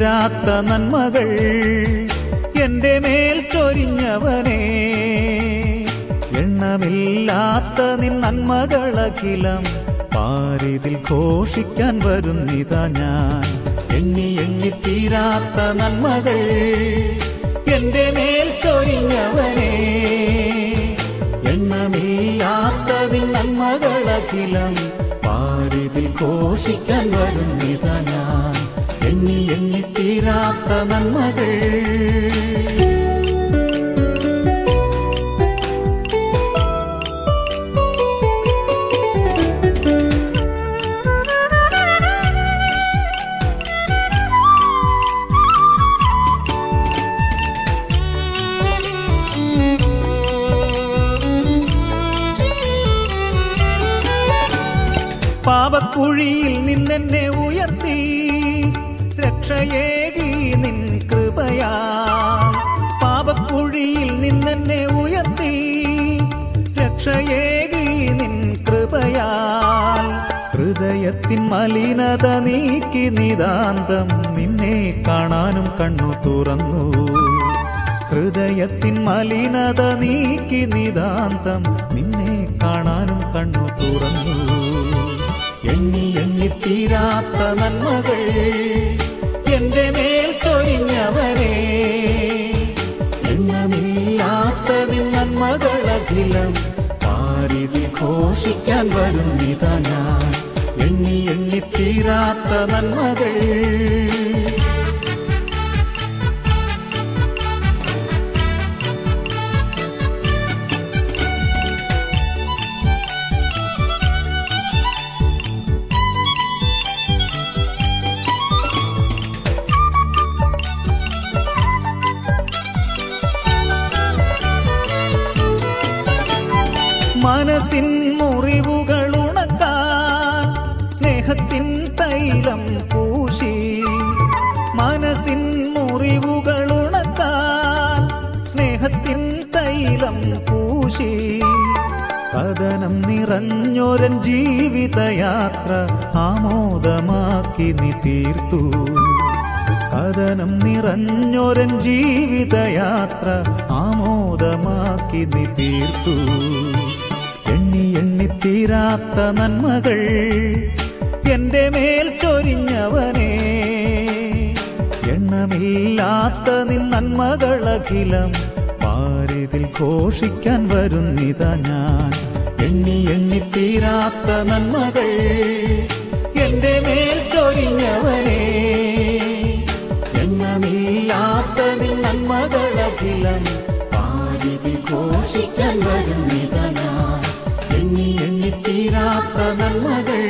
തീരാത്ത നന്മകൾ എന്റെ മേൽ ചൊരിഞ്ഞവനേ, എണ്ണമില്ലാത്ത നിൻ നന്മകളഖിലം പാരിതിൽ ഘോഷിക്കാൻ വരുന്നിതാ ഞാൻ. എണ്ണി എണ്ണി തീരാത്ത നന്മകൾ എന്റെ മേൽ ചൊരിഞ്ഞവനേ, എണ്ണമില്ലാത്ത നിൻ നന്മകളഖിലം പാരിതിൽ ഘോഷിക്കാൻ വരുന്നിതാ ഞാൻ. എണ്ണി എണ്ണി തീരാത്ത നന്മകൾ. പാപക്കുഴിയിൽ നിന്നെന്നെ ഉയർത്തി രക്ഷയേകി നിൻ കൃപയാൽ. പാപക്കുഴിയിൽ നിന്നെന്നെ ഉയർത്തി രക്ഷയേകി നിൻ കൃപയാൽ. ഹൃദയത്തിൻ മലിനത നീക്കി നിതാന്തം നിന്നെ കാണാനും കണ്ണു തുറന്നു. ഹൃദയത്തിൻ മലിനത നീക്കി നിതാന്തം നിന്നെ കാണാനും കണ്ണു തുറന്നു. എണ്ണി എണ്ണി തീരാത്ത നന്മകൾ എന്റെ മേൽ ചൊരിഞ്ഞവനേ, എണ്ണമില്ലാത്ത നിൻ നന്മകളഖിലം പാരിതിൽ ഘോഷിക്കാൻ വരുന്നിതാ ഞാൻ. എണ്ണി എണ്ണി തീരാത്ത നന്മകൾ. മനസ്സിൻ മുറിവുകൾ ഉണക്കാൻ സ്നേഹത്തിൻ തൈലം പൂശി. മനസ്സിൻ മുറിവുകൾ ഉണക്കാൻ സ്നേഹത്തിൻ തൈലം പൂശി. കഥനം നിറഞ്ഞൊരൻ ജീവിതയാത്ര ആമോദമാക്കി നീ തീർത്തു. കഥനം നിറഞ്ഞൊരൻ ജീവിതയാത്ര ആമോദമാക്കി നീ തീർത്തു. എണ്ണി എണ്ണി തീരാത്ത നന്മകൾ എന്റെ മേൽ ചൊരിഞ്ഞവനേ, എണ്ണമില്ലാത്ത നിൻ നന്മകളഖിലം പാരിതിൽ ഘോഷിക്കാൻ വരുന്നിതാ ഞാൻ. എണ്ണി എണ്ണി തീരാത്ത നന്മകൾ എന്റെ മേൽ ചൊരിഞ്ഞവനേ, എണ്ണമില്ലാത്ത നിൻ നന്മകളഖിലം പാരിതിൽ ഘോഷിക്കാൻ വരുന്നിതാ ഞാൻ. എണ്ണി എണ്ണി തീരാത്ത നന്മകൾ.